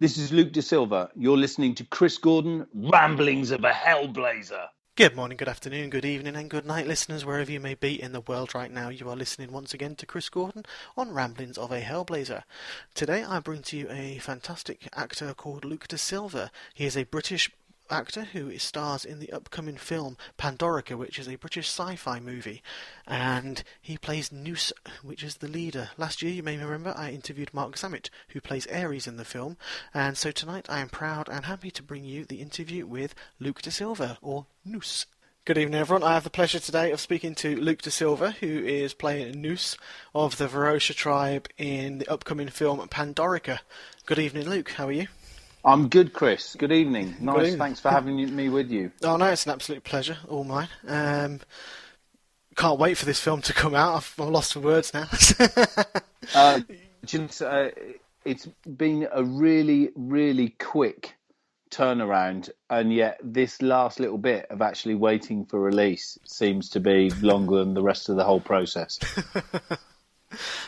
This is Luke De Silva. You're listening to Chris Gordon, Ramblings of a Hellblazer. Good morning, good afternoon, good evening and good night, listeners, wherever you may be in the world right now. You are listening once again to Chris Gordon on Ramblings of a Hellblazer. Today I bring to you a fantastic actor called Luke De Silva. He is a British actor who stars in the upcoming film Pandorica, which is a British sci-fi movie, and he plays Noose, which is the leader. Last year, you may remember, I interviewed Mark Zammit, who plays Ares in the film, and so tonight I am proud and happy to bring you the interview with Luke De Silva, or Noose. Good evening, everyone. I have the pleasure today of speaking to Luke De Silva, who is playing Noose of the Verosha Tribe in the upcoming film Pandorica. Good evening, Luke. How are you? I'm good, Chris. Good evening. Nice. Good evening. Thanks for having me with you. Oh no, it's an absolute pleasure, all mine. Can't wait for this film to come out. I'm lost for words now. It's been a really, really quick turnaround, and yet this last little bit of actually waiting for release seems to be longer than the rest of the whole process.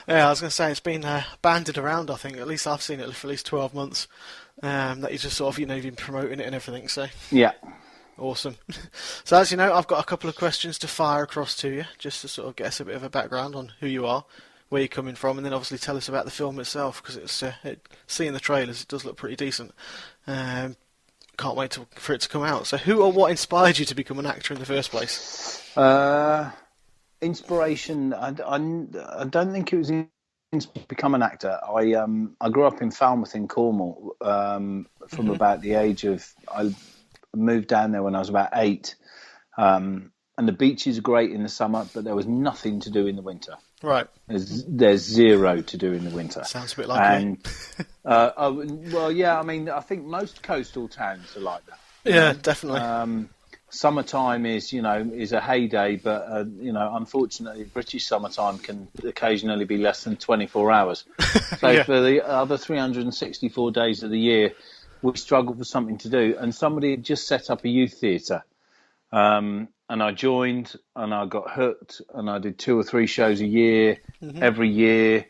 Yeah, I was going to say, it's been banded around, I think. At least I've seen it for at least 12 months. That you just sort of, you've been promoting it and everything, so... Yeah. Awesome. So as you know, I've got a couple of questions to fire across to you, just to sort of get us a bit of a background on who you are, where you're coming from, and then obviously tell us about the film itself, because seeing the trailers, it does look pretty decent. Can't wait for it to come out. So who or what inspired you to become an actor in the first place? Inspiration, I don't think it was to become an actor. I grew up in Falmouth in Cornwall from about the age of... I moved down there when I was about 8. And the beaches are great in the summer, but there was nothing to do in the winter. Right. There's zero to do in the winter. Sounds a bit like me. Well, yeah, I mean, I think most coastal towns are like that. Yeah, definitely. Summertime is a heyday, but unfortunately, British summertime can occasionally be less than 24 hours. So Yeah. For the other 364 days of the year, we struggle for something to do. And somebody had just set up a youth theatre, and I joined, and I got hooked, and I did 2 or 3 shows a year, every year.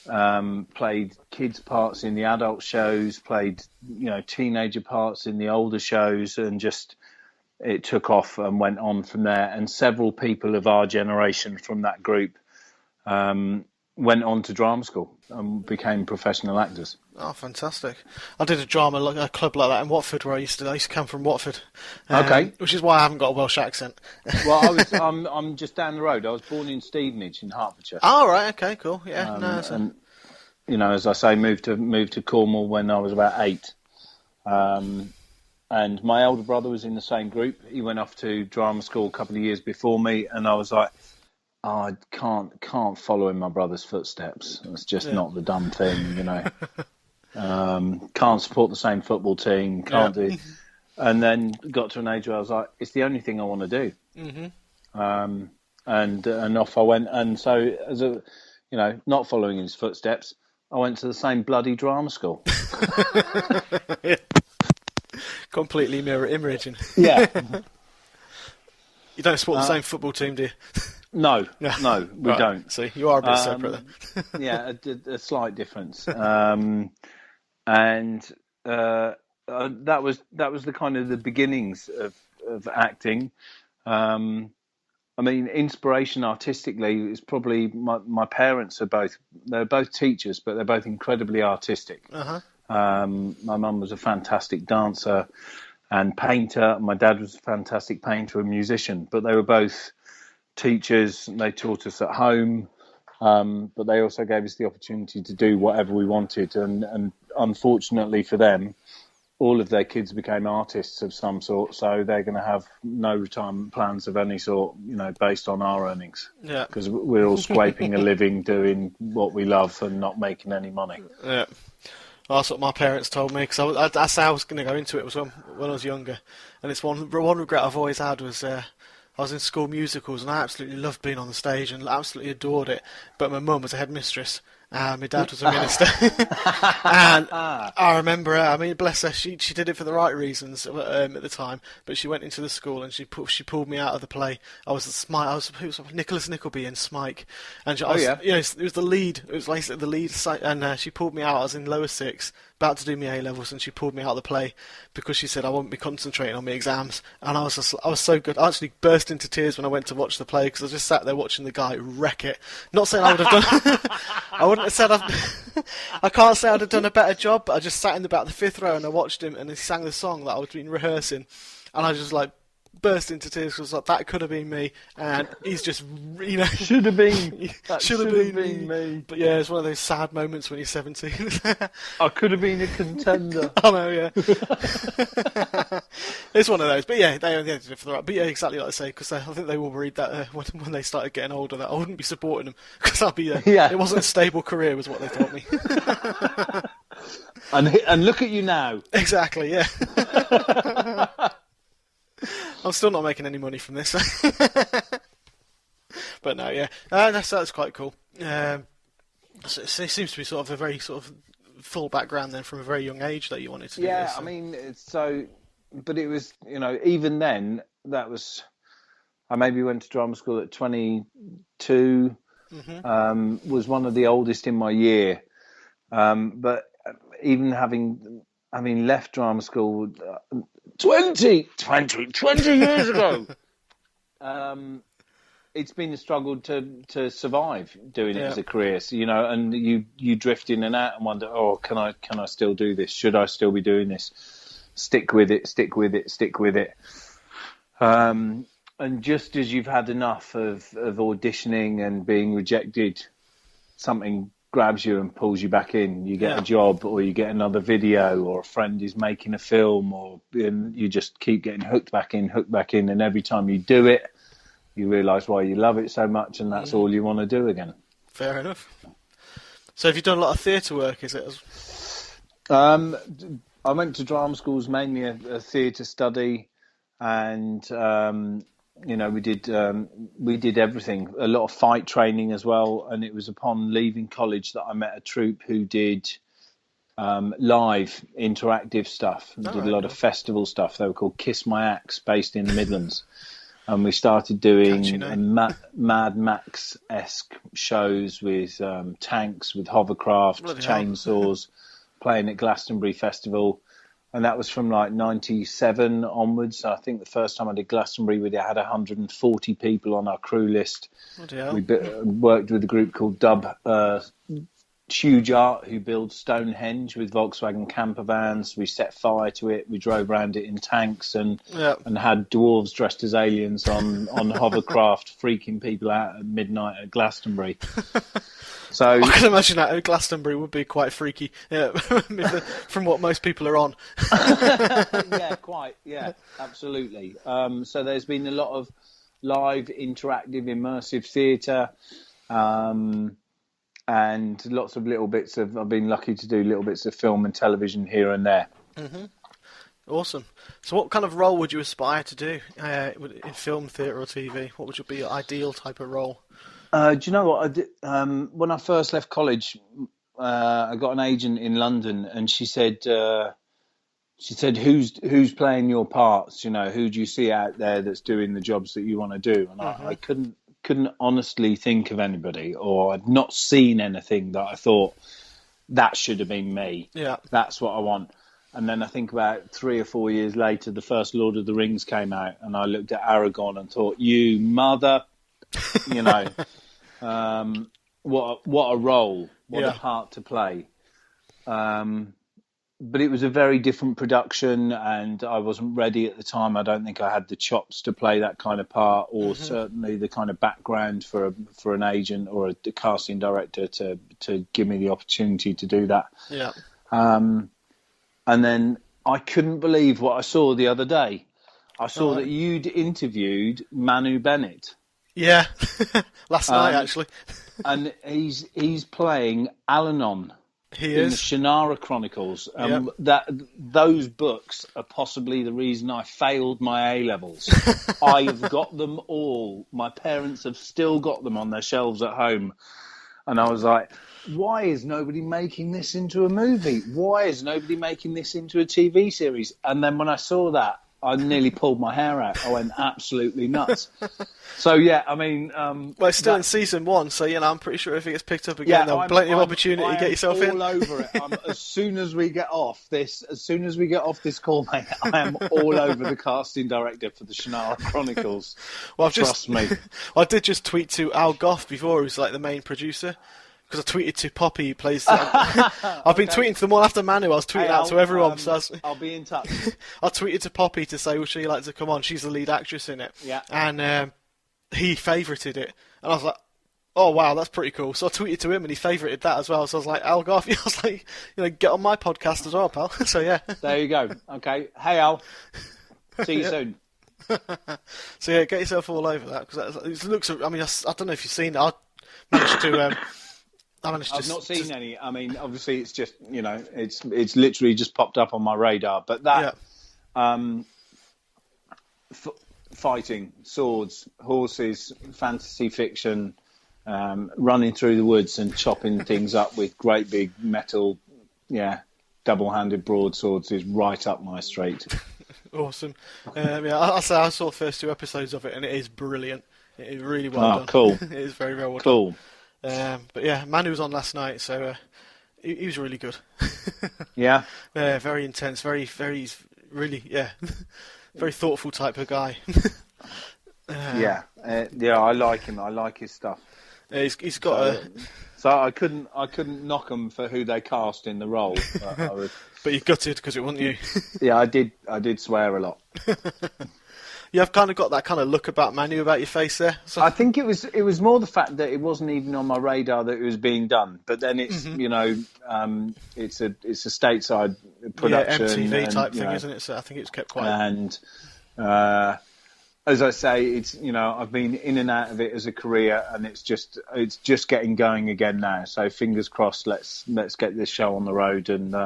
Played kids' parts in the adult shows, played teenager parts in the older shows, and just it took off and went on from there. And several people of our generation from that group went on to drama school and became professional actors. Oh, fantastic! I did a club like that in Watford, where I used to come from Watford. Okay. Which is why I haven't got a Welsh accent. Well, I'm just down the road. I was born in Stevenage in Hertfordshire. Oh, right, okay, cool. Yeah, And as I say, moved to Cornwall when I was about 8. And my older brother was in the same group. He went off to drama school a couple of years before me, and I was like, I can't follow in my brother's footsteps. It's just not the done thing, Can't support the same football team. Can't do. And then got to an age where I was like, it's the only thing I want to do. And off I went. And so, as not following his footsteps, I went to the same bloody drama school. Completely mirror imaging. Yeah. You don't support the same football team, do you? No, we don't. See, you are a bit separate then. Yeah, a slight difference. And that was the kind of the beginnings of acting. I mean, inspiration artistically is probably my parents they're both teachers, but they're both incredibly artistic. My mum was a fantastic dancer and painter. My dad was a fantastic painter and musician, but they were both teachers. They taught us at home, but they also gave us the opportunity to do whatever we wanted. And unfortunately for them, all of their kids became artists of some sort, so they're going to have no retirement plans of any sort, based on our earnings. Yeah. Because we're all scraping a living doing what we love and not making any money. Yeah. Well, that's what my parents told me, because that's how I was going to go into it, was when I was younger. And it's one regret I've always had was... I was in school musicals, and I absolutely loved being on the stage and absolutely adored it. But my mum was a headmistress, and my dad was a minister. And I remember her, I mean, bless her, she did it for the right reasons at the time. But she went into the school and she pulled me out of the play. I was Nicholas Nickleby in Smike, and it was the lead. It was basically the lead, and she pulled me out. I was in lower 6. about to do my A-levels, and she pulled me out of the play because she said I wouldn't be concentrating on my exams. And I was so good. I actually burst into tears when I went to watch the play because I just sat there watching the guy wreck it. Not saying I would have done. I wouldn't have said I can't say I'd have done a better job, but I just sat in about the fifth row and I watched him, and he sang the song that I was been rehearsing, and I just like burst into tears because like, that could have been me, and he's just, should have been. That should have been me. But yeah, it's one of those sad moments when you're 17. I could have been a contender. I know, yeah. It's one of those, but yeah, they did it for the right. But yeah, exactly like I say, because I think they will read that when they started getting older, that I wouldn't be supporting them because I'll be it wasn't a stable career, was what they taught me. And look at you now. Exactly, yeah. I'm still not making any money from this. But no, yeah. That's quite cool. So it seems to be sort of a very sort of full background then from a very young age that you wanted to do this. Yeah, I mean, but it was, even then, that was, I maybe went to drama school at 22, was one of the oldest in my year. But even having left drama school 20 years ago, it's been a struggle to survive doing it as a career. So, and you drift in and out and wonder, can I still do this? Should I still be doing this? Stick with it. And just as you've had enough of auditioning and being rejected, something grabs you and pulls you back in. You get a job, or you get another video, or a friend is making a film, and you just keep getting hooked back in. And every time you do it, you realise why you love it so much, and that's all you want to do again. Fair enough. So have you done a lot of theatre work, is it? I went to drama schools, mainly a theatre study, and we did everything. A lot of fight training as well, and it was upon leaving college that I met a troupe who did live interactive stuff. Did a lot of festival stuff. They were called Kiss My Axe, based in the Midlands. And we started doing Mad Max-esque shows with tanks, with hovercraft, chainsaws, playing at Glastonbury Festival. And that was from like 97 onwards. I think the first time I did Glastonbury, we had 140 people on our crew list. We worked with a group called Huge Art, who builds Stonehenge with Volkswagen camper vans. We set fire to it. We drove around it in tanks and had dwarves dressed as aliens on hovercraft, freaking people out at midnight at Glastonbury. So I can imagine that Glastonbury would be quite freaky, from what most people are on. Absolutely. So there's been a lot of live, interactive, immersive theatre, and lots of little bits of. I've been lucky to do little bits of film and television here and there. Mm-hmm. Awesome. So what kind of role would you aspire to do in film, theatre or TV? What would be your ideal type of role? Do you know what I did? When I first left college, I got an agent in London, and she said, "Who's playing your parts? Who do you see out there that's doing the jobs that you want to do?" And I couldn't honestly think of anybody, or I'd not seen anything that I thought that should have been me. Yeah, that's what I want. And then I think about 3 or 4 years later, the first Lord of the Rings came out, and I looked at Aragorn and thought, "You mother." What a role, what a part to play. But it was a very different production, and I wasn't ready at the time. I don't think I had the chops to play that kind of part, or certainly the kind of background for an agent or a casting director to give me the opportunity to do that. Yeah. And then I couldn't believe what I saw the other day. I saw that you'd interviewed Manu Bennett. Yeah, last night actually. And he's playing Alanon in the Shannara Chronicles. Those books are possibly the reason I failed my A-levels. I've got them all. My parents have still got them on their shelves at home. And I was like, why is nobody making this into a movie? Why is nobody making this into a TV series? And then when I saw that, I nearly pulled my hair out. I went absolutely nuts. So yeah, I mean, well, it's still in season 1, so I'm pretty sure if it gets picked up again, there'll be plenty of opportunity to get yourself in. All over it. As soon as we get off this call, mate, I am all over the casting director for the Shannara Chronicles. Well, trust me. I did just tweet to Al Goff before, who's like the main producer. Because I tweeted to Poppy, who plays... I've been tweeting to them all after Manu. I was tweeting out to everyone. I'll be in touch. I tweeted to Poppy to say, would she like to come on? She's the lead actress in it. Yeah. And he favourited it. And I was like, oh, wow, that's pretty cool. So I tweeted to him, and he favourited that as well. So I was like, Al Goff, I was like, get on my podcast as well, pal. So, yeah. There you go. Okay. Hey, Al. See you soon. So, yeah, get yourself all over that. Because it looks... I mean, I don't know if you've seen it. I managed to... I've not seen any. I mean, obviously, it's just it's literally just popped up on my radar. But that fighting, swords, horses, fantasy fiction, running through the woods and chopping things up with great big metal, double-handed broadswords is right up my street. Awesome. I saw the first 2 episodes of it, and it is brilliant. It is really well done. Cool. It is very, very well done. Cool. But yeah, Manu was on last night, so he was really good. Yeah. Very intense, very, very, really, very thoughtful type of guy. I like him. I like his stuff. He's got So I couldn't knock him for who they cast in the role. But you gutted because it wasn't you. Yeah, I did swear a lot. You've kind of got that kind of look about Manu about your face there. So. I think it was more the fact that it wasn't even on my radar that it was being done. But then it's it's a stateside production, MTV type thing, isn't it? So I think it's kept quiet. And as I say, it's I've been in and out of it as a career, and it's just getting going again now. So fingers crossed. Let's get this show on the road, and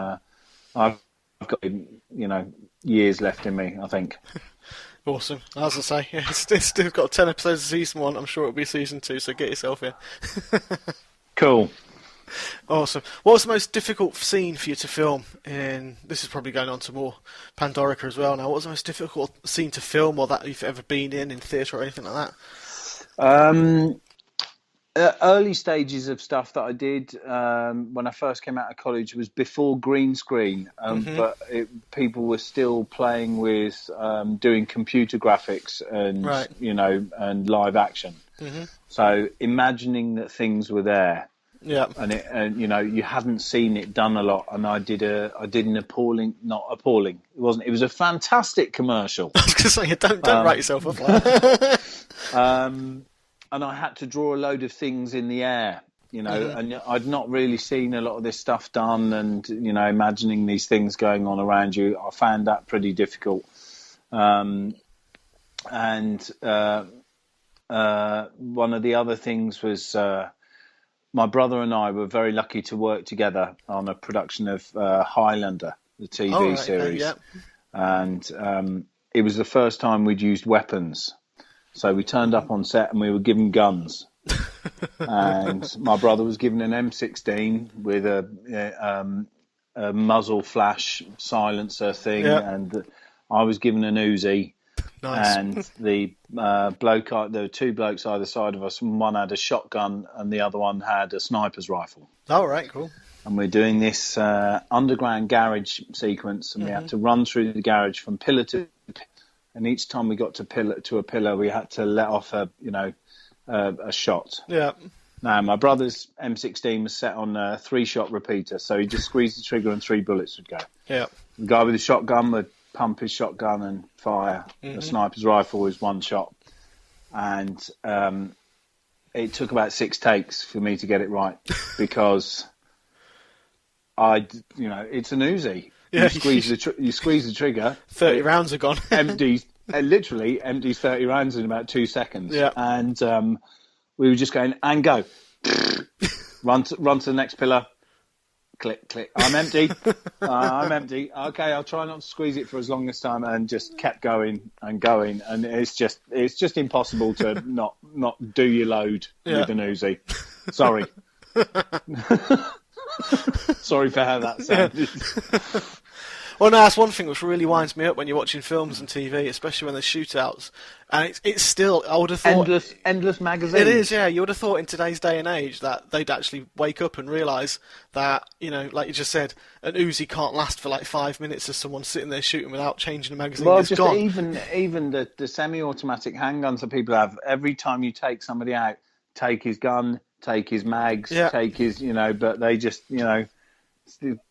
I've got years left in me, I think. Awesome. As I say, it's still got 10 episodes of season 1. I'm sure it'll be season 2, so get yourself in. Cool. Awesome. What was the most difficult scene for you to film? This is probably going on to more Pandorica as well now. What was the most difficult scene to film, or that you've ever been in theatre or anything like that? Early stages of stuff that I did when I first came out of college was before green screen, but people were still playing with doing computer graphics and and live action. Mm-hmm. So imagining that things were there, and you hadn't seen it done a lot. And I did an appalling, not appalling. It wasn't. It was a fantastic commercial. I was going to say, don't write yourself up like that. And I had to draw a load of things in the air, and I'd not really seen a lot of this stuff done, and imagining these things going on around you, I found that pretty difficult. And one of the other things was my brother and I were very lucky to work together on a production of Highlander, the TV series, and it was the first time we'd used weapons. So we turned up on set and we were given guns. And my brother was given an M16 with a muzzle flash silencer thing, and I was given an Uzi. Nice. And the there were 2 blokes either side of us, and one had a shotgun and the other one had a sniper's rifle. Oh, right, cool. And we're doing this underground garage sequence, and we had to run through the garage from pillar to pillar. And each time we got to a pillar, we had to let off a shot. Yeah. Now, my brother's M16 was set on a 3-shot repeater, so he just squeezed the trigger and 3 bullets would go. Yeah. The guy with the shotgun would pump his shotgun and fire. The sniper's rifle was 1 shot. And it took about 6 takes for me to get it right, because it's an Uzi. Yeah, you squeeze the trigger. 30 rounds are gone. Literally empties 30 rounds in about 2 seconds. Yeah. And we were just going, and go. run to the next pillar. Click, click. I'm empty. I'm empty. Okay, I'll try not to squeeze it for as long as time, and just kept going and going. And it's just impossible to not do your load with an Uzi. Sorry. Sorry for how that sounded. Well, no, that's one thing which really winds me up when you're watching films and TV, especially when there's shootouts. And it's still, I would have thought... Endless magazines. It is, yeah. You would have thought in today's day and age that they'd actually wake up and realise that, you know, like you just said, an Uzi can't last for like 5 minutes as someone sitting there shooting without changing a magazine. Well, it's just gone. even the semi-automatic handguns that people have, every time you take somebody out, take his gun, take his mags, take his, you know, but they just, you know...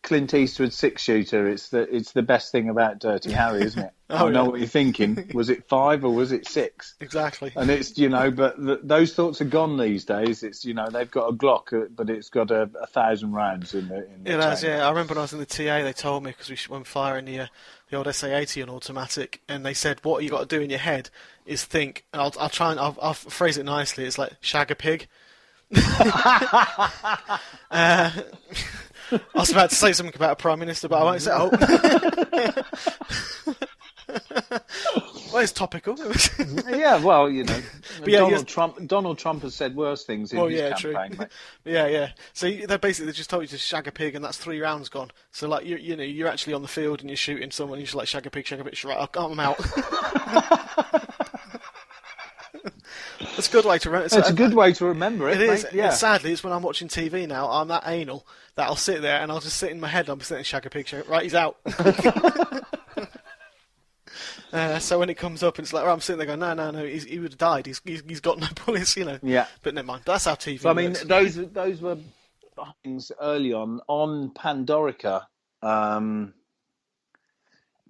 Clint Eastwood 6-shooter. It's the best thing about Dirty Harry, isn't it? I know what you're thinking. Was it 5 or was it 6? Exactly. And it's, you know, but those thoughts are gone these days. It's, you know, they've got a Glock, but it's got 1,000 rounds in the it has, yeah. I remember when I was in the TA, they told me because we went firing the old SA-80 on automatic, and they said what you got to do in your head is think. And I'll try and I'll phrase it nicely. It's like shag a pig. I was about to say something about a Prime Minister, but I won't say it. Well, it's topical. Yeah, well, you know, yeah, Donald Trump has said worse things in his campaign. True. Yeah. So they just told you to shag a pig, and that's 3 rounds gone. So like you're actually on the field and you're shooting someone, you just like shag a pig, right? I'm out. It's a good way to remember. It's a good way to remember it. It is. Mate. Yeah. Sadly, it's when I'm watching TV now. I'm that anal that I'll sit there and I'll just sit in my head. I'm sitting shag a pig. Right, he's out. So when it comes up, it's like, I'm sitting there going, no, he would have died. He's got no bullets, you know. Yeah. But never mind. That's how TV. So, I mean, works. those were things early on Pandorica.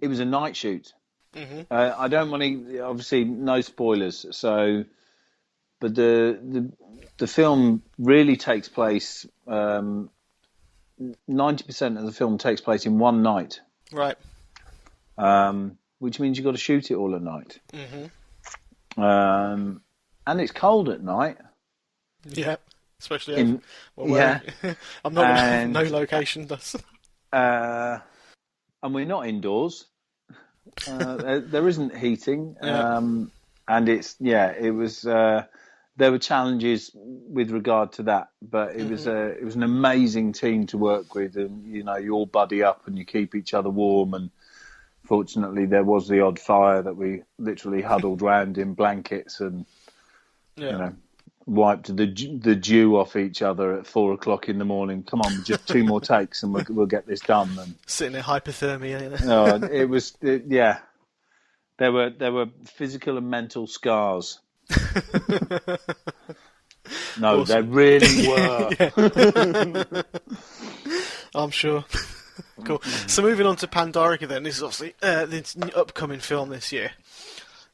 It was a night shoot. Mm-hmm. I don't want to, obviously, no spoilers. So, but the film really takes place. 90% of the film takes place in one night. Right. Which means you've got to shoot it all at night. Mm-hmm. And it's cold at night. Yeah, especially I'm not in no location. Does. And we're not indoors. There isn't heating, and it was. There were challenges with regard to that, but it was an amazing team to work with, and you know, you all buddy up and you keep each other warm. And fortunately, there was the odd fire that we literally huddled round in blankets and you know, wiped the dew off each other at 4 o'clock in the morning. Come on, just 2 more takes and we'll get this done. And sitting in hypothermia, you know. It was yeah. There were physical and mental scars. No, awesome. There really were. I'm sure. Cool. So moving on to Pandorica then, this is obviously this upcoming film this year.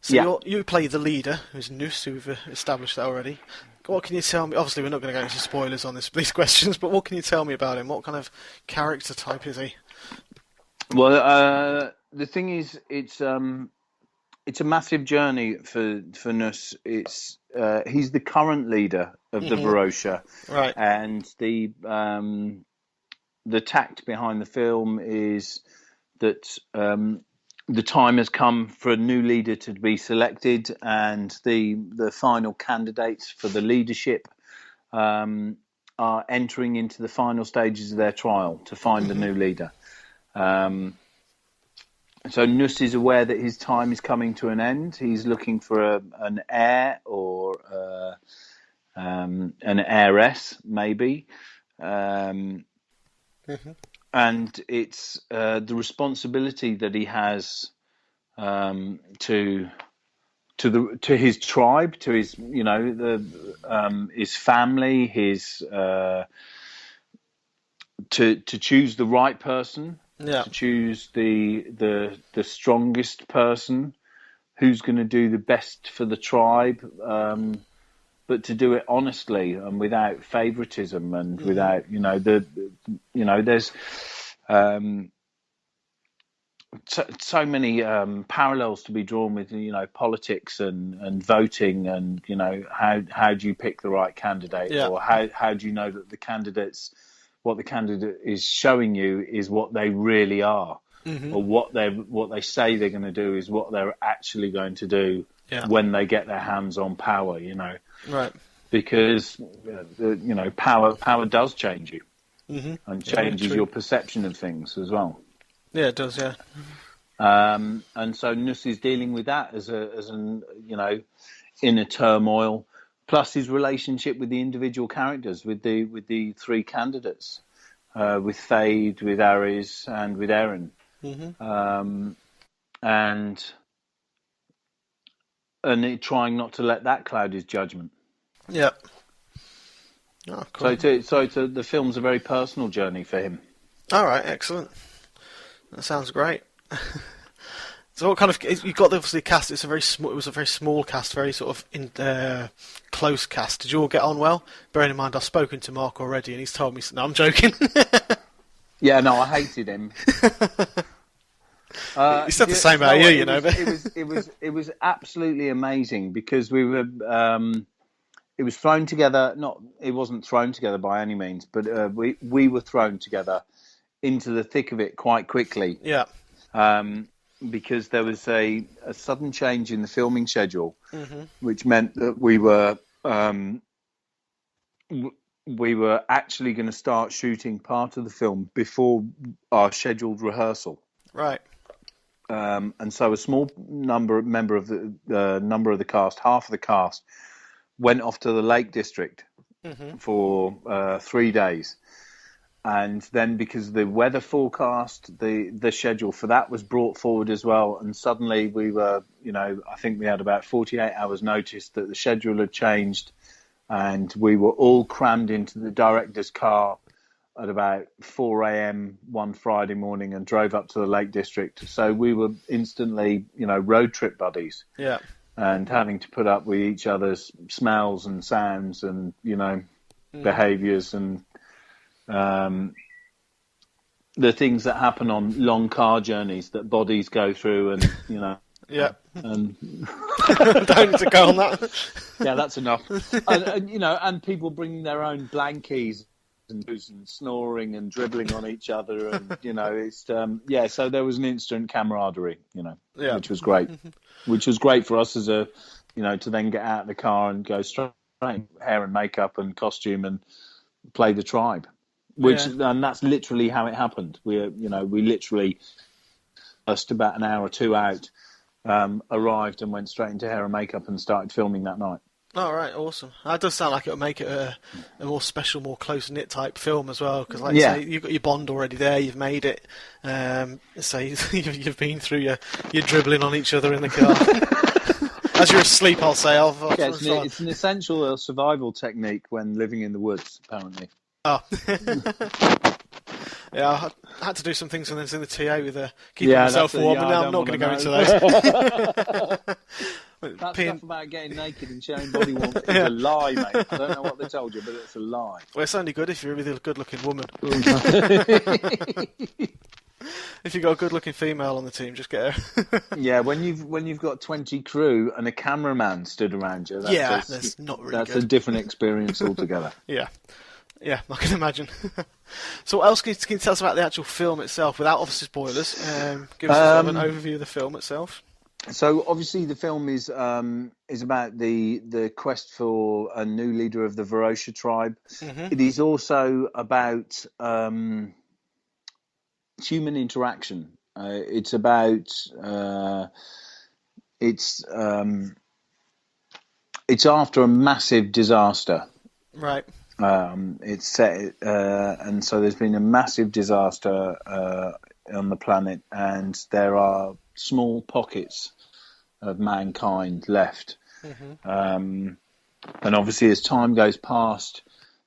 So you play the leader, who's Nus, who've established that already. What can you tell me? Obviously, we're not going to go into spoilers on these questions, but what can you tell me about him? What kind of character type is he? Well, the thing is, it's a massive journey for Nus. It's he's the current leader of the Verosha, right? And the tact behind the film is that the time has come for a new leader to be selected, and the final candidates for the leadership are entering into the final stages of their trial to find a new leader. So Nus is aware that his time is coming to an end. He's looking for an heir or an heiress, maybe. And it's the responsibility that he has to his tribe, to his his family, to choose the right person. Yeah. To choose the strongest person who's going to do the best for the tribe, but to do it honestly and without favoritism and without there's so many parallels to be drawn with politics and voting, and how do you pick the right candidate, or how do you know that what the candidate is showing you is what they really are, or what they say they're going to do is what they're actually going to do when they get their hands on power, right? Because power does change you and changes your perception of things as well. Yeah, it does. Yeah. And so Nuss is dealing with that as an inner turmoil, plus his relationship with the individual characters, with the three candidates, with Thade, with Ares, and with Eren, and trying not to let that cloud his judgment. Yeah. Oh, cool. The film's a very personal journey for him. All right, excellent. That sounds great. So what kind of you got? Obviously, cast. It's a very small. It was a very small cast, very sort of close cast. Did you all get on well? Bearing in mind, I've spoken to Mark already, and he's told me. No, I'm joking. Yeah, no, I hated him. He said the same about you, know. But it was absolutely amazing because we were. It was thrown together. It wasn't thrown together by any means, but we were thrown together into the thick of it quite quickly. Yeah. Because there was a sudden change in the filming schedule, which meant that we were actually going to start shooting part of the film before our scheduled rehearsal. Right. And so a small member of the cast, half of the cast, went off to the Lake District for 3 days. And then because of the weather forecast, the schedule for that was brought forward as well. And suddenly we were, I think we had about 48 hours notice that the schedule had changed. And we were all crammed into the director's car at about 4 a.m. one Friday morning and drove up to the Lake District. So we were instantly, road trip buddies. Yeah. And having to put up with each other's smells and sounds and, behaviours and the things that happen on long car journeys that bodies go through and, Yeah. And don't need to go on that. Yeah, that's enough. And people bringing their own blankies and snoring and dribbling on each other, and it's So there was an instant camaraderie, which was great. Which was great for us as to then get out of the car and go straight hair and makeup and costume and play the tribe. And that's literally how it happened. We literally just about an hour or two out. Arrived and went straight into hair and makeup and started filming that night. All right, awesome. That does sound like it would make it a more special, more close-knit type film as well. Because, you say, you've got your bond already there. You've made it. So you've been through your dribbling on each other in the car. As you're asleep, I'll say. It's an essential survival technique when living in the woods, apparently. Oh. Yeah, I had to do some things when I was in the TA with keeping myself warm, and now I'm not going to go into those. That stuff about getting naked and showing body warmth is a lie, mate. I don't know what they told you, but it's a lie. Well, it's only good if you're a really good-looking woman. If you've got a good-looking female on the team, just get her. Yeah, when you've got 20 crew and a cameraman stood around you, that's not really that's good. a different experience altogether. Yeah, I can imagine. So what else can you tell us about the actual film itself, without obviously spoilers? Give us an overview of the film itself. So obviously the film is about the quest for a new leader of the Verosha Tribe. It is also about human interaction. It's about it's after a massive disaster. Right. It's set, and so there's been a massive disaster on the planet, and there are small pockets of mankind left. And obviously, as time goes past,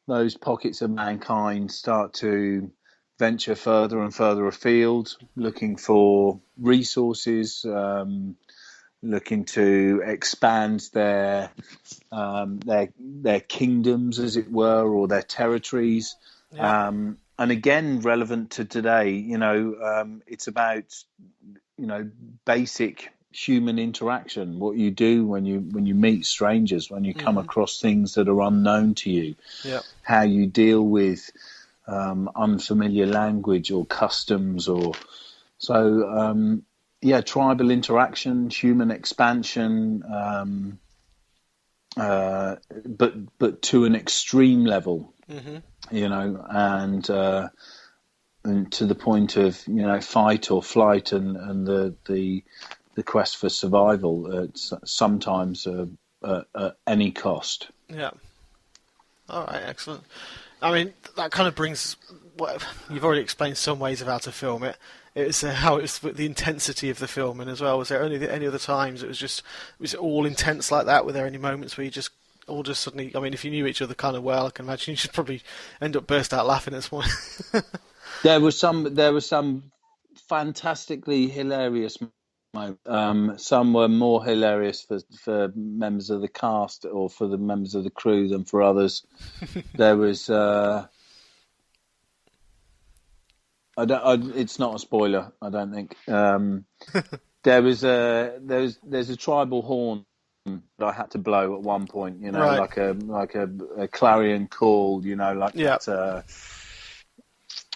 those pockets of mankind start to venture further and further afield, looking for resources, looking to expand their kingdoms, as it were, or their territories. Yeah. And again, relevant to today, it's about basic human interaction. What you do when you meet strangers, when you come across things that are unknown to you. Yeah. How you deal with unfamiliar language or customs, or so. Tribal interaction, human expansion, but to an extreme level, and and to the point of fight or flight, and the quest for survival, sometimes at any cost. Yeah. All right, excellent. I mean, that kind of brings. You've already explained some ways of how to film it. It's how it's the intensity of the filming as well. Was there any other times was it all intense like that? Were there any moments where you just suddenly? I mean, if you knew each other kind of well, I can imagine you should probably end up burst out laughing at one. There was some fantastically hilarious moments. Some were more hilarious for members of the cast or for the members of the crew than for others. There was. It's not a spoiler, I don't think. There's a tribal horn that I had to blow at one point. Right. like a clarion call. Yeah.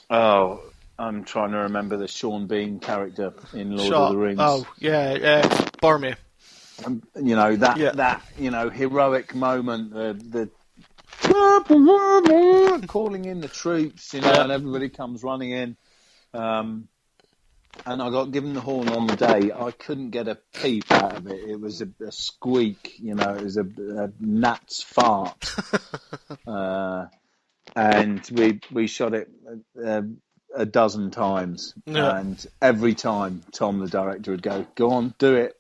that. I'm trying to remember the Sean Bean character in Lord of the Rings. Oh yeah, Boromir. That heroic moment, the calling in the troops, and everybody comes running in. And I got given the horn on the day. I couldn't get a peep out of it. It was a squeak, it was a gnat's fart. And we shot it a dozen times, and every time Tom, the director, would go on, do it,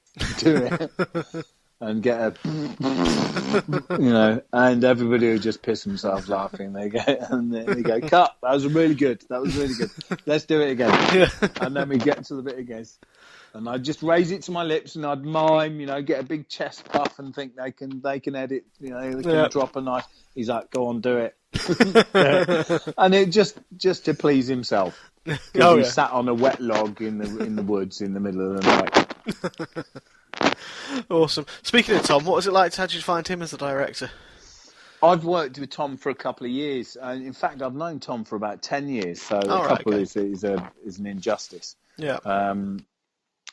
and get and everybody would just piss themselves laughing. They go, cut. That was really good. Let's do it again. Yeah. And then we get to the bit again, and I'd just raise it to my lips and I'd mime, get a big chest puff and think they can edit, they can drop a knife. He's like, go on, do it. And it just to please himself, because he sat on a wet log in the woods in the middle of the night. Awesome. Speaking of Tom, what was it like? How did you find him as the director? I've worked with Tom for a couple of years. In fact, I've known Tom for about 10 years, so is an injustice. Yeah.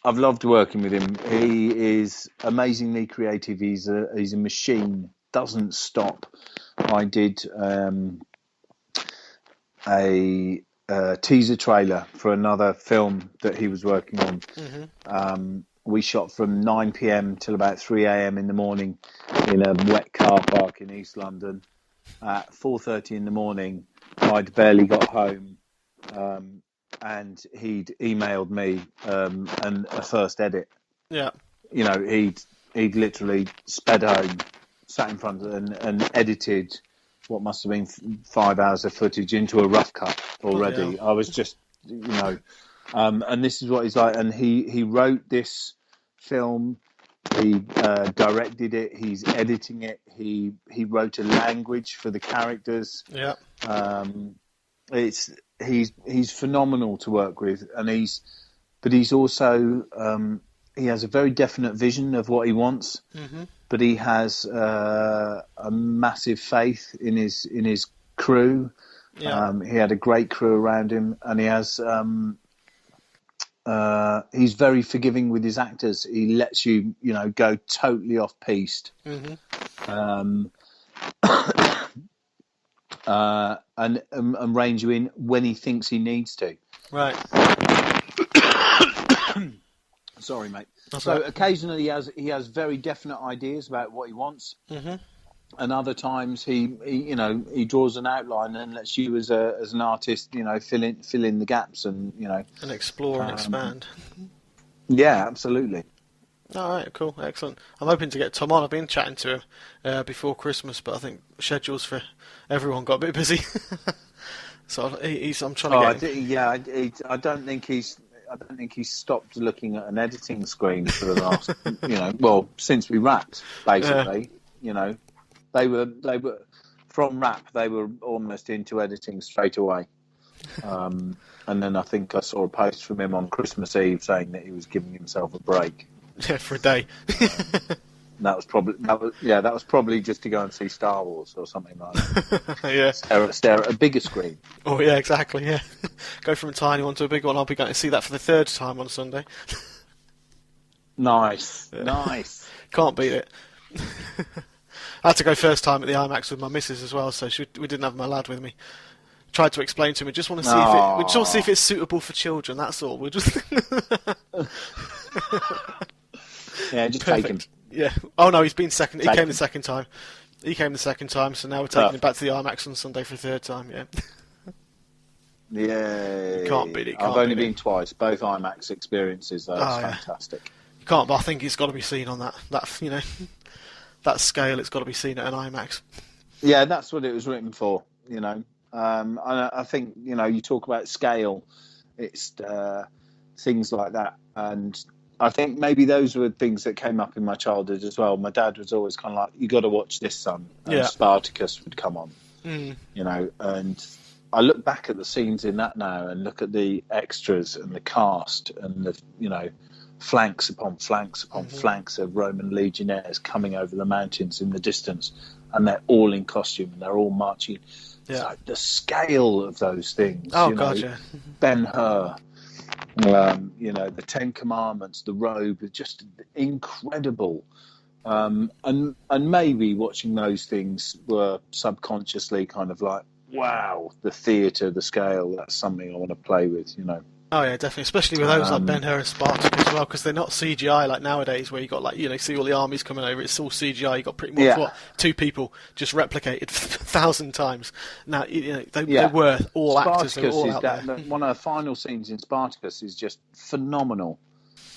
I've loved working with him. He is amazingly creative. He's a machine. Doesn't stop. I did a teaser trailer for another film that he was working on. Mm-hmm. We shot from 9 p.m. till about 3 a.m. in the morning in a wet car park in East London. At 4:30 in the morning, I'd barely got home, and he'd emailed me and a first edit. Yeah. He'd literally sped home, sat in front of it and edited what must have been 5 hours of footage into a rough cut already. Oh, yeah. I was just, and this is what he's like. And he wrote this film, he directed it, he's editing it, he wrote a language for the characters. Yeah. He's phenomenal to work with, and he's also he has a very definite vision of what he wants. Mm-hmm. But he has a massive faith in his crew. Yeah. He had a great crew around him, and he has. He's very forgiving with his actors. He lets you, go totally off piste, mm-hmm. And rein you in when he thinks he needs to. Right. Sorry, mate. That's so right. Occasionally he has very definite ideas about what he wants, mm-hmm. and other times he draws an outline and lets you as an artist fill in the gaps and explore and expand. Yeah, absolutely. All right, cool, excellent. I'm hoping to get Tom on. I've been chatting to him before Christmas, but I think schedules for everyone got a bit busy. So I'm trying to get. I don't think he's stopped looking at an editing screen for the last, since we wrapped, basically. Yeah. They were from wrap. They were almost into editing straight away. And then I think I saw a post from him on Christmas Eve saying that he was giving himself a break. Yeah, for a day. That was probably just to go and see Star Wars or something like that. Yeah. Stare at a bigger screen. Oh yeah, exactly. Yeah. Go from a tiny one to a big one. I'll be going to see that for the third time on Sunday. Nice. Nice. Can't beat it. I had to go first time at the IMAX with my missus as well, so we didn't have my lad with me. tried to explain to him. We just want to see we just want to see if it's suitable for children. That's all. We're just Yeah, just take him. Yeah. Oh no, he's been second. He came the second time. So now we're taking him back to the IMAX on Sunday for the third time. Yeah. Yeah. You can't beat it. I've only been twice, both IMAX experiences. Though. It's fantastic. You can't, but I think it's got to be seen on that that scale. It's got to be seen at an IMAX. Yeah, that's what it was written for. And I think you talk about scale, it's things like that, and I think maybe those were things that came up in my childhood as well. My dad was always kind of like, "You got to watch this, son." And Spartacus would come on, and I look back at the scenes in that now, and look at the extras and the cast and the flanks upon flanks upon flanks of Roman legionnaires coming over the mountains in the distance, and they're all in costume and they're all marching. Yeah. It's like the scale of those things. Ben-Hur, the Ten Commandments, the robe, are just incredible. And maybe watching those things were subconsciously kind of like, wow, the theatre, the scale, that's something I want to play with, Oh yeah, definitely, especially with those like Ben-Hur and Spartacus as well, because they're not CGI like nowadays, where you got see all the armies coming over. It's all CGI. You got pretty much two people just replicated 1,000 times. Now they were all actors. They were all out there. One of the final scenes in Spartacus is just phenomenal,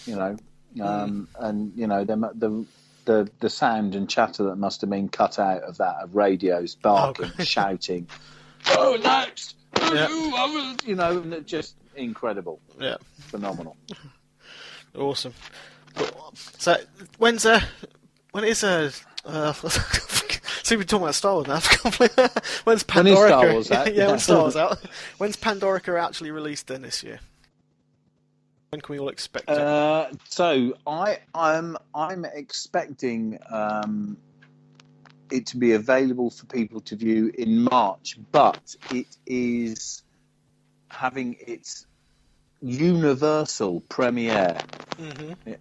and the sound and chatter that must have been cut out of that, of radios barking, shouting, "Oh, next!" and just incredible. Yeah. Phenomenal. Awesome. So when is see, we're talking about Star Wars now. When's Pandorica? When is Star Wars out? When Star Wars out. When's Pandorica actually released then this year? When can we all expect it? So I'm expecting it to be available for people to view in March, but it is having its universal premiere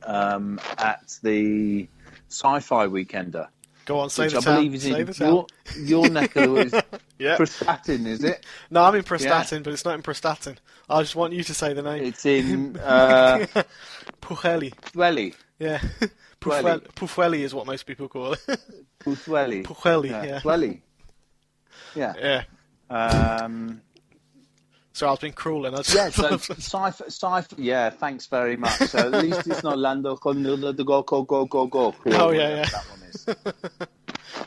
at the Sci-Fi Weekender. Go on, say which the I town. believe is in your neck of the woods. Yeah. Prestatyn, is it? No, I'm in Prestatyn, but it's not in Prestatyn. I just want you to say the name. It's in Pwllheli. Pwllheli. Yeah. Pwllheli is what most people call it. Pwllheli. Pwllheli, yeah. Pwllheli. Yeah. So I was being cruel, and I just... Yeah, so sci-fi. Yeah, thanks very much. So at least it's not Lando con the go. Oh yeah. That one is.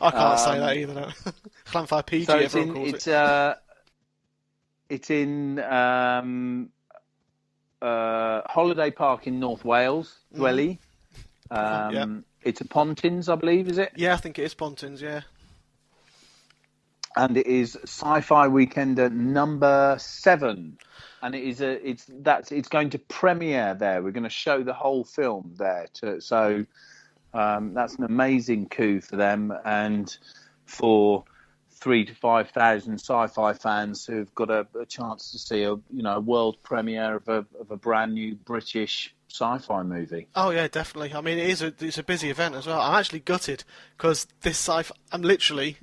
I can't say that either. No. Clanfire PG. So everyone calls it. It's in Holiday Park in North Wales, Dwelly. It's a Pontins, I believe, is it? Yeah, I think it is Pontins. Yeah. And it is Sci-Fi Weekender number 7, and it's going to premiere there. We're going to show the whole film there, so that's an amazing coup for them, and for 3,000 to 5,000 sci-fi fans who've got a chance to see a world premiere of a brand new British sci-fi movie. Oh yeah, definitely. I mean, it's a busy event as well. I'm actually gutted because this sci-fi. I'm literally.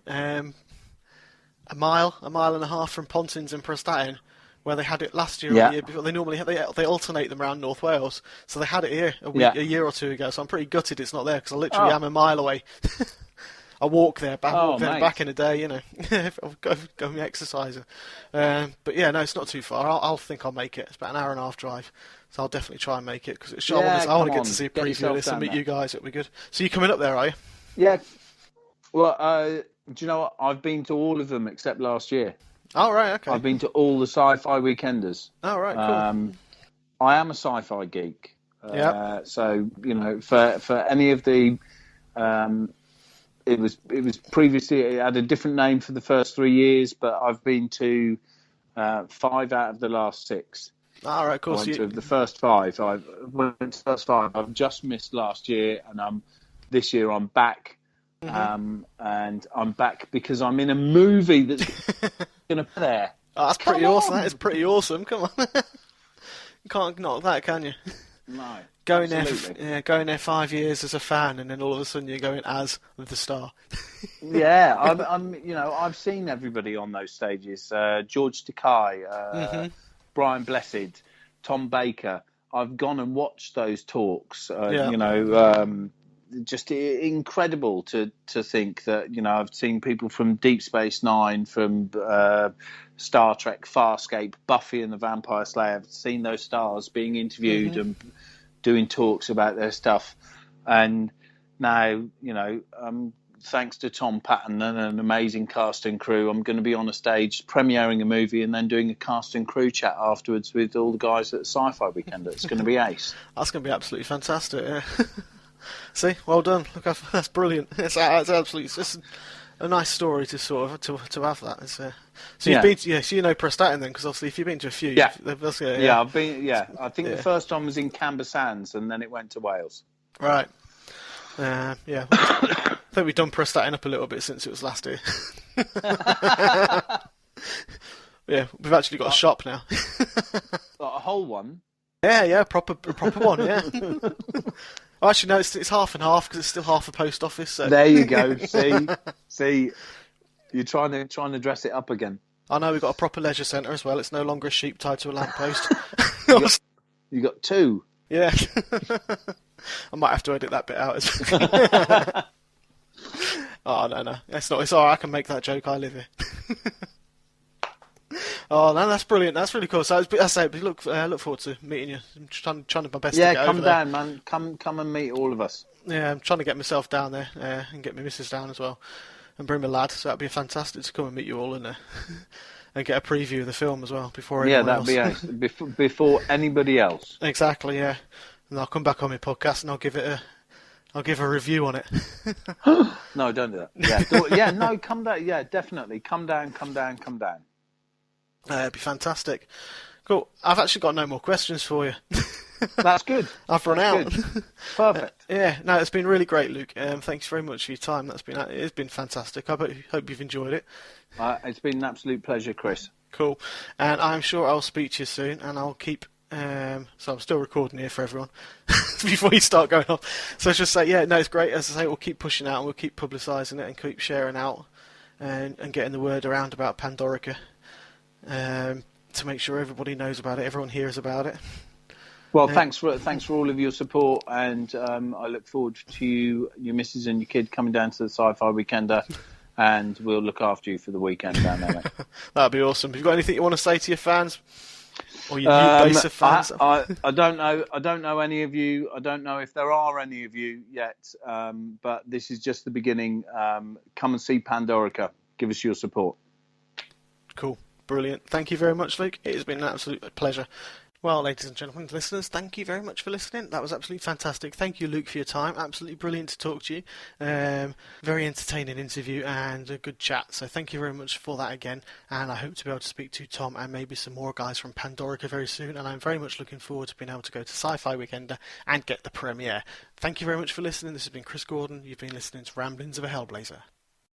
A mile and a half from Pontins and Prestatyn, where they had it last year or the year before. They normally they alternate them around North Wales, so they had it here a year or two ago. So I'm pretty gutted it's not there, because I literally am a mile away. I walk there, back in a day, I'll go me exercising. But yeah, no, it's not too far. I'll think I'll make it. It's about an hour and a half drive, so I'll definitely try and make it, because I want to get to see a preview of this and meet you guys. It'll be good. So you coming up there, are you? Yeah. Well, do you know what? I've been to all of them except last year. Oh, right, okay. I've been to all the Sci-Fi Weekenders. Oh, right, cool. I am a sci-fi geek. So, for any of the... it was previously... It had a different name for the first 3 years, but I've been to 5 out of the last 6. All right, cool. I went to the first 5. I've just missed last year, and this year I'm back. And I'm back because I'm in a movie that's going to be there. Oh, that's pretty awesome. That is pretty awesome. Come on. You can't knock that, can you? No. Going Absolutely. there, going there 5 years as a fan, and then all of a sudden you're going as the star. Yeah, I've seen everybody on those stages. George Takei, Hmm. Brian Blessed, Tom Baker. I've gone and watched those talks. Yeah. Just incredible to think that I've seen people from Deep Space Nine, from Star Trek, Farscape, Buffy and the Vampire Slayer. I've seen those stars being interviewed Hmm. and doing talks about their stuff, and now thanks to Tom Patton and an amazing cast and crew, I'm going to be on a stage premiering a movie and then doing a cast and crew chat afterwards with all the guys at Sci-Fi Weekend. It's going to be ace. That's going to be absolutely fantastic. Yeah. See, well done. Look, that's brilliant. It's absolutely. It's just a nice story to sort of to have that. So you've been to, so Prestatyn then, because obviously if you've been to a few, Yeah. I've been. Yeah, I think the first one was in Camber Sands, and then it went to Wales. Right. Yeah. I think we've done Prestatyn up a little bit since it was last year. Yeah, we've actually got a shop now. Got a whole one. Yeah, proper one. Yeah. Oh, actually, no, it's half and half because it's still half a post office. So. There you go. See, you're trying to dress it up again. I know we've got a proper leisure centre as well. It's no longer a sheep tied to a lamppost. You got two. Yeah. I might have to edit that bit out as well. Oh, no. It's not. It's alright, I can make that joke. I live here. Oh, no, that's brilliant. That's really cool. So I say, look forward to meeting you. I'm trying my best to get come over down, there. man. Come and meet all of us. Yeah, I'm trying to get myself down there and get my missus down as well. And bring my lad. So that'd be fantastic to come and meet you all and get a preview of the film as well before anyone else. Yeah, that'd be ace. Before anybody else. Exactly, yeah. And I'll come back on my podcast and I'll give a review on it. No, don't do that. Yeah, no, come down. Yeah, definitely. Come down. It'd be fantastic. Cool. I've actually got no more questions for you. That's good. I've run out. Perfect. Yeah, no, it's been really great, Luke. Thanks very much for your time. It's been fantastic. I hope you've enjoyed it. It's been an absolute pleasure, Chris. Cool. And I'm sure I'll speak to you soon, and I'll keep... so I'm still recording here for everyone before you start going off. So I just say, yeah, no, it's great. As I say, we'll keep pushing out and we'll keep publicising it and keep sharing out and getting the word around about Pandorica to make sure everybody knows about it, everyone hears about it. Well, thanks for all of your support, and I look forward to your missus and your kid coming down to the Sci-Fi Weekender, and we'll look after you for the weekend down there, mate. That'd be awesome. Have you got anything you want to say to your fans? Or your new base of fans? I don't know. I don't know any of you. I don't know if there are any of you yet. But this is just the beginning. Come and see Pandorica. Give us your support. Cool. Brilliant. Thank you very much, Luke. It has been an absolute pleasure. Well, ladies and gentlemen, listeners, thank you very much for listening. That was absolutely fantastic. Thank you, Luke, for your time. Absolutely brilliant to talk to you. Very entertaining interview and a good chat. So thank you very much for that again. And I hope to be able to speak to Tom and maybe some more guys from Pandorica very soon. And I'm very much looking forward to being able to go to Sci-Fi Weekender and get the premiere. Thank you very much for listening. This has been Chris Gordon. You've been listening to Ramblings of a Hellblazer.